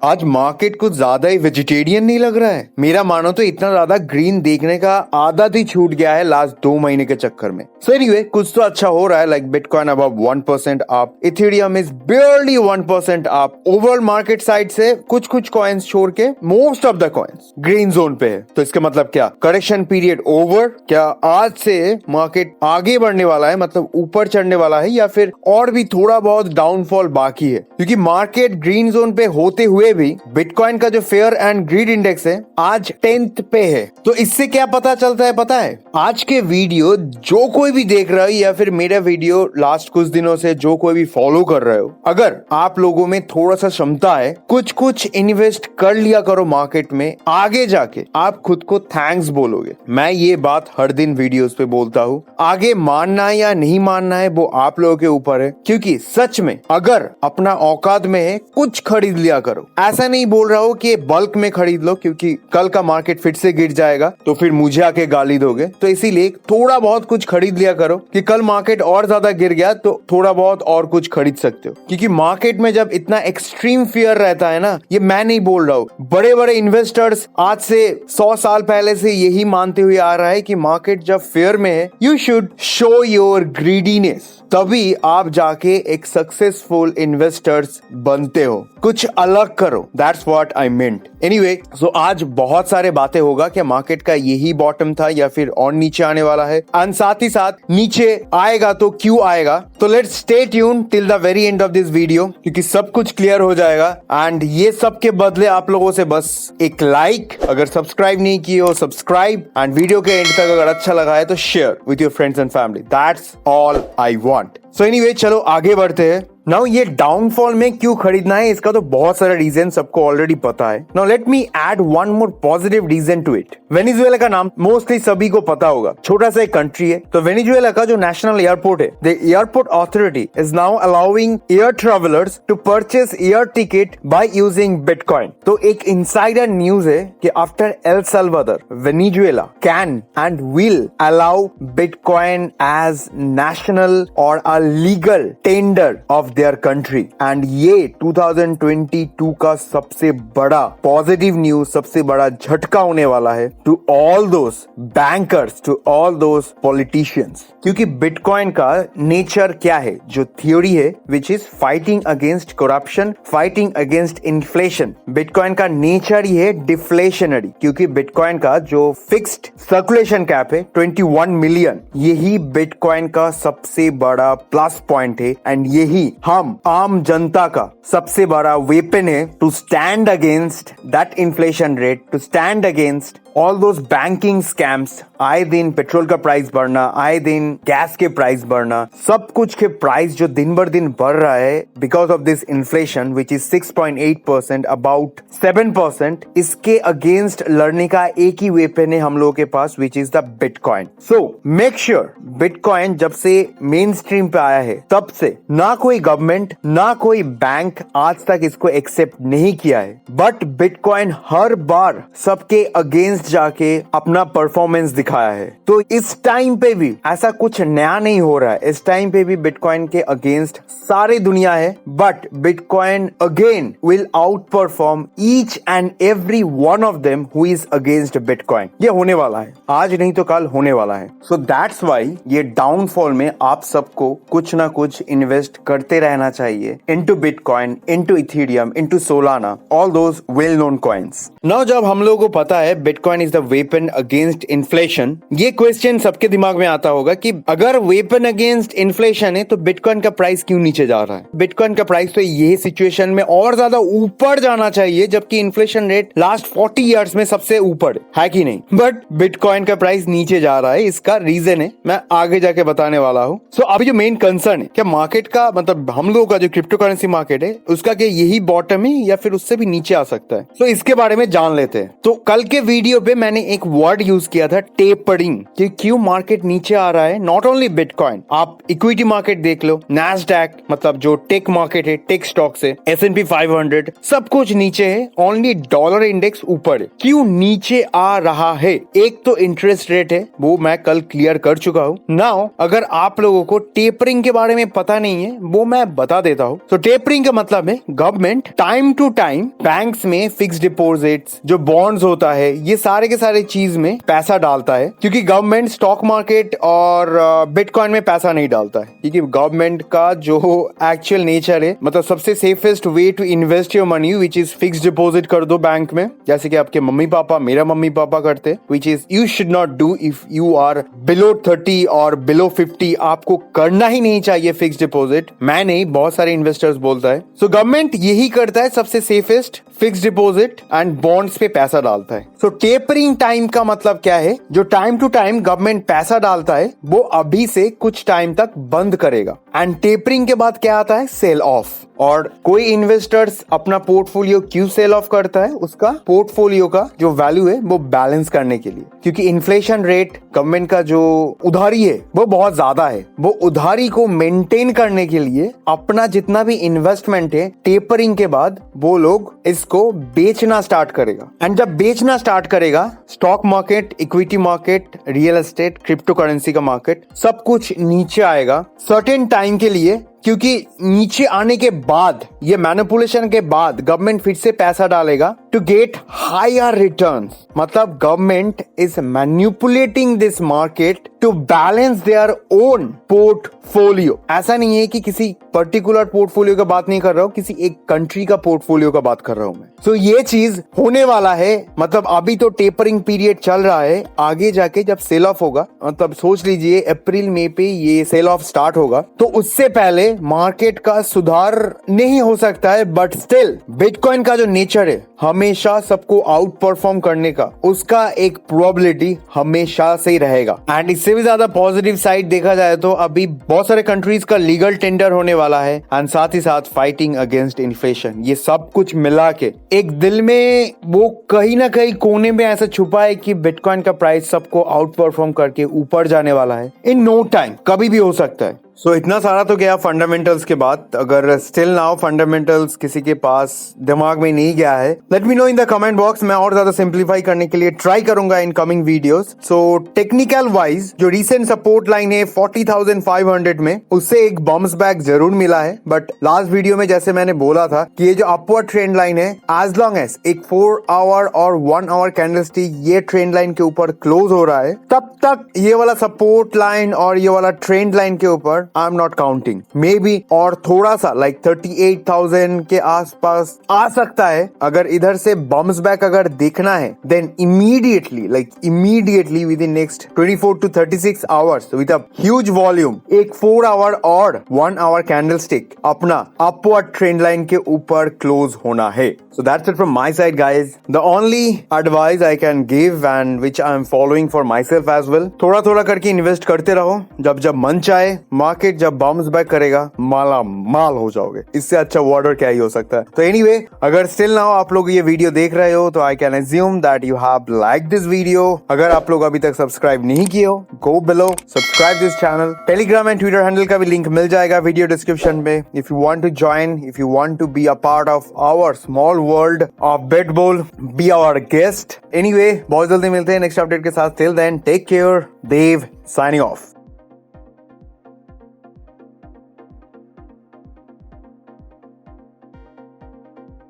आज मार्केट कुछ ज्यादा ही वेजिटेरियन नहीं लग रहा है। मेरा मानो तो इतना ज्यादा ग्रीन देखने का आदत ही छूट गया है लास्ट 2 महीने के चक्कर में। सो एनीवे, कुछ तो अच्छा हो रहा है, like bitcoin above 1% up, Ethereum is barely 1% up. Overall market side से कुछ कुछ कॉइन्स छोड़ के most of the coins green zone पे है। तो इसका मतलब क्या, करेक्शन पीरियड ओवर? क्या आज से मार्केट आगे बढ़ने वाला है, मतलब ऊपर चढ़ने वाला है, या फिर और भी थोड़ा बहुत डाउनफॉल बाकी है? क्योंकि मार्केट ग्रीन जोन पे होते हुए भी बिटकॉइन का जो फेयर एंड ग्रीड इंडेक्स है आज 10th पे है। तो इससे क्या पता चलता है पता है? आज के वीडियो जो कोई भी देख रहा है या फिर मेरा वीडियो लास्ट कुछ दिनों से जो कोई भी फॉलो कर रहे हो, अगर आप लोगों में थोड़ा सा क्षमता है, कुछ इन्वेस्ट कर लिया करो मार्केट में, आगे जाके आप खुद को थैंक्स बोलोगे। मैं ये बात हर दिन वीडियोस पे बोलता हूँ। आगे मानना है या नहीं मानना है वो आप लोगों के ऊपर है, क्योंकि सच में अगर अपना औकात में है कुछ खरीद लिया करो। ऐसा नहीं बोल रहा हूँ कि बल्क में खरीद लो, क्योंकि कल का मार्केट फिर से गिर जाएगा तो फिर मुझे आके गाली दोगे। तो इसीलिए थोड़ा बहुत कुछ खरीद लिया करो कि कल मार्केट और ज्यादा गिर गया तो थोड़ा बहुत और कुछ खरीद सकते हो। क्योंकि मार्केट में जब इतना एक्सट्रीम फियर रहता है ना, ये मैं नहीं बोल रहा हूँ, बड़े बड़े इन्वेस्टर्स आज से 100 साल पहले से यही मानते हुए आ रहा है कि मार्केट जब फेयर में है, you should show your greediness, तभी आप जाके एक सक्सेसफुल इन्वेस्टर्स बनते हो। कुछ अलग करो, that's what I meant. Anyway, so आज बहुत सारे बातें होगा कि मार्केट का यही बॉटम था या फिर और नीचे आने वाला है, एंड साथ ही साथ नीचे आएगा तो क्यों आएगा। तो let's stay tune till the very end of this video, क्योंकि सब कुछ क्लियर हो जाएगा। एंड ये सब के बदले आप लोगों से बस एक लाइक, अगर सब्सक्राइब नहीं किए हो सब्सक्राइब, एंड वीडियो के एंड तक अगर अच्छा लगा है तो share with your friends and family. That's all I want. So anyway, चलो आगे बढ़ते हैं। नाउ ये डाउनफॉल में क्यों खरीदना है, इसका तो बहुत सारा रीजन सबको ऑलरेडी पता है। Now let me add one more positive reason to it. Venezuela का नाम मोस्टली सभी को पता होगा, छोटा सा एक कंट्री है। तो वेनेजुएला का जो नेशनल एयरपोर्ट है, the airport authority is now allowing air travellers to purchase air ticket by using bitcoin. तो एक इनसाइडर न्यूज है कि after El Salvador, Venezuela can and will allow bitcoin as national और a legal tender of their country. And ये 2022 का सबसे बड़ा positive news, सबसे बड़ा झटका होने वाला है to all those bankers, to all those politicians. क्योंकि बिटकॉइन का नेचर क्या है, जो थ्योरी है, which is fighting against corruption, fighting against inflation. Bitcoin का नेचर ही है डिफ्लेशनरी, क्योंकि बिटकॉइन का जो फिक्स्ड सर्कुलेशन कैप है 21 मिलियन, यही बिटकॉइन का सबसे बड़ा प्लस पॉइंट है। एंड यही हम आम जनता का सबसे बड़ा वेपन है to stand against that inflation rate, to stand against all those banking scams. आए दिन पेट्रोल का प्राइस बढ़ना, आए दिन गैस के प्राइस बढ़ना, सब कुछ के प्राइस जो दिन भर दिन बढ़ रहा है because of this inflation which is 6.8%, about 7%। इसके अगेंस्ट लड़ने का एक ही वेपन है हम लोगों के पास, which is the bitcoin. So make sure, bitcoin जब से मेन स्ट्रीम पे आया है तब से ना कोई गवर्नमेंट ना कोई बैंक आज तक इसको एक्सेप्ट नहीं किया है, बट बिटकॉइन हर बार सबके अगेंस्ट जाके अपना परफॉर्मेंस दिखाया है। तो इस टाइम पे भी ऐसा कुछ नया नहीं हो रहा है। इस टाइम पे भी बिटकॉइन के अगेंस्ट सारी दुनिया है, but bitcoin again will out perform each and every one of them who is against bitcoin. ये होने वाला है, आज नहीं तो कल होने वाला है। सो दैट्स वाई ये डाउनफॉल में आप सबको कुछ ना कुछ इन्वेस्ट करते रहना चाहिए into bitcoin, into Ethereum, into Solana, all those well known coins. Now जब हम लोगों को पता है bitcoin is the weapon against inflation, ये क्वेश्चन सबके दिमाग में आता होगा कि अगर वेपन अगेंस्ट इन्फ्लेशन है तो बिटकॉइन का प्राइस क्यों नीचे जा रहा है? बिटकॉइन का प्राइस तो ये सिचुएशन में और ज्यादा ऊपर जाना चाहिए, जबकि इन्फ्लेशन रेट लास्ट 40 इयर्स में सबसे ऊपर है कि नहीं? बट बिटकॉइन का प्राइस नीचे जा रहा है। इसका रीजन है, मैं आगे जाके बताने वाला हूँ। सो अभी जो मेन कंसर्न है, क्या मार्केट का, मतलब हम लोगों का जो क्रिप्टो करेंसी मार्केट है, उसका क्या यही बॉटम है या फिर उससे भी नीचे आ सकता है? तो इसके बारे में जान लेते हैं। तो कल के वीडियो वीडियो पे मैंने एक वर्ड यूज किया था, टेपरिंग, कि क्यों मार्केट नीचे आ रहा है। नॉट ओनली बिटकॉइन, आप इक्विटी मार्केट देख लो, नैस्डैक मतलब जो टेक मार्केट है, टेक स्टॉक से, S&P 500 सब कुछ नीचे है, ओनली डॉलर इंडेक्स ऊपर है। क्यों नीचे आ रहा है? एक तो इंटरेस्ट रेट है, वो मैं कल क्लियर कर चुका हूँ। नाउ अगर आप लोगों को टेपरिंग के बारे में पता नहीं है, वो मैं बता देता हूँ। तो टेपरिंग का मतलब है government time to time banks में फिक्स डिपॉजिट्स, जो बॉन्ड्स होता है, ये सारे के सारे चीज में पैसा डालता है, क्योंकि गवर्नमेंट स्टॉक मार्केट और बिटकॉइन में पैसा नहीं डालता है, क्योंकि गवर्नमेंट का जो एक्चुअल नेचर है, मतलब सबसे safest way to invest your money which is fix deposit कर दो बैंक में, जैसे कि आपके मम्मी पापा, मेरा मम्मी पापा करते, which is you should not do if you are below 30 और बिलो 50। आपको करना ही नहीं चाहिए फिक्स डिपॉजिट। मैं नहीं, बहुत सारे इन्वेस्टर्स बोलता है। सो गवर्नमेंट यही करता है, सबसे safest fix deposit and bonds पे पैसा डालता है। सो टेपरिंग टाइम का मतलब क्या है? जो टाइम टू टाइम गवर्नमेंट पैसा डालता है, वो अभी से कुछ टाइम तक बंद करेगा। एंड टेपरिंग के बाद क्या आता है? Sell off. और कोई इन्वेस्टर्स अपना पोर्टफोलियो क्यों सेल ऑफ करता है? उसका पोर्टफोलियो का जो वैल्यू है वो बैलेंस करने के लिए, क्योंकि इन्फ्लेशन रेट, गवर्नमेंट का जो उधारी है वो बहुत ज्यादा है। वो उधारी को मेंटेन करने के लिए अपना जितना भी इन्वेस्टमेंट है, टेपरिंग के बाद वो लोग इसको बेचना स्टार्ट करेगा। एंड जब बेचना स्टार्ट करेगा, stock market, equity market, real estate, crypto currency का मार्केट, सब कुछ नीचे आएगा सर्टेन टाइम के लिए, क्योंकि नीचे आने के बाद, ये मैनिपुलेशन के बाद गवर्नमेंट फिर से पैसा डालेगा टू गेट हायर रिटर्न्स। मतलब government is manipulating this market to balance their own portfolio. ऐसा नहीं है कि किसी पर्टिकुलर पोर्टफोलियो का बात नहीं कर रहा हूं, किसी एक कंट्री का पोर्टफोलियो का बात कर रहा हूं मैं। सो ये चीज होने वाला है। मतलब अभी तो टेपरिंग पीरियड चल रहा है, आगे जाके जब सेल ऑफ होगा, मतलब सोच लीजिए अप्रैल मई पे ये सेल ऑफ स्टार्ट होगा, तो उससे पहले मार्केट का सुधार नहीं हो सकता है। बट स्टिल बिटकॉइन का जो नेचर है हमेशा सबको आउट परफॉर्म करने का, उसका एक प्रोबेबिलिटी हमेशा से ही रहेगा। एंड इससे भी ज्यादा पॉजिटिव साइड देखा जाए तो अभी बहुत सारे कंट्रीज का लीगल टेंडर होने वाला है, एंड साथ ही साथ फाइटिंग अगेंस्ट इन्फ्लेशन। ये सब कुछ मिला के एक दिल में वो कहीं ना कहीं कोने में ऐसा छुपा है कि बिटकॉइन का प्राइस सबको आउट परफॉर्म करके ऊपर जाने वाला है इन नो टाइम, कभी भी हो सकता है। सो इतना सारा तो गया फंडामेंटल्स के बाद। अगर स्टिल नाउ फंडामेंटल्स किसी के पास दिमाग में नहीं गया है, let me know in the comment box. मैं और ज्यादा सिंप्लीफाई करने के लिए ट्राई करूंगा in coming videos. So technical wise जो रीसेंट सपोर्ट लाइन है 40,500 में, उससे एक बाउंस बैक जरूर मिला है। बट लास्ट वीडियो में जैसे मैंने बोला था कि ये जो अपवर्ड ट्रेंड लाइन है, एज लॉन्ग एज एक 4 आवर और 1 आवर कैंडलस्टिक ये ट्रेंड लाइन के ऊपर क्लोज हो रहा है, तब तक ये वाला सपोर्ट लाइन और ये वाला ट्रेंड लाइन के ऊपर I am not counting. May be और थोड़ा सा लाइक 38,000 के आसपास आ सकता है। अगर इधर से बाउंस बैक अगर देखना है, then immediately within next 24 to 36 hours with a huge volume, एक 4 आवर और 1 आवर कैंडलस्टिक अपना अपवर्ड ट्रेंड लाइन के ऊपर क्लोज होना है। So that's it from my side guys. The only advice I can give and which I am following for myself as well, थोड़ा थोड़ा करके इन्वेस्ट करते रहो। जब जब मन चाहे, मार्केट जब बाउंस बैक करेगा, माला माल हो जाओगे। इससे अच्छा वर्ड क्या ही हो सकता है। तो एनीवे, अगर स्टिल नाउ आप लोग ये वीडियो देख रहे हो तो I can assume that you have like this video. अगर आप लोग अभी तक सब्सक्राइब नहीं किए हो, go below subscribe this channel. Telegram and Twitter handle का भी लिंक मिल जाएगा वीडियो डिस्क्रिप्शन में। If you want to join, if you want to be a part of our small world of BitBull, be our guest. Anyway, बहुत जल्दी मिलते हैं next update के साथ। Till then take care. Dev signing of.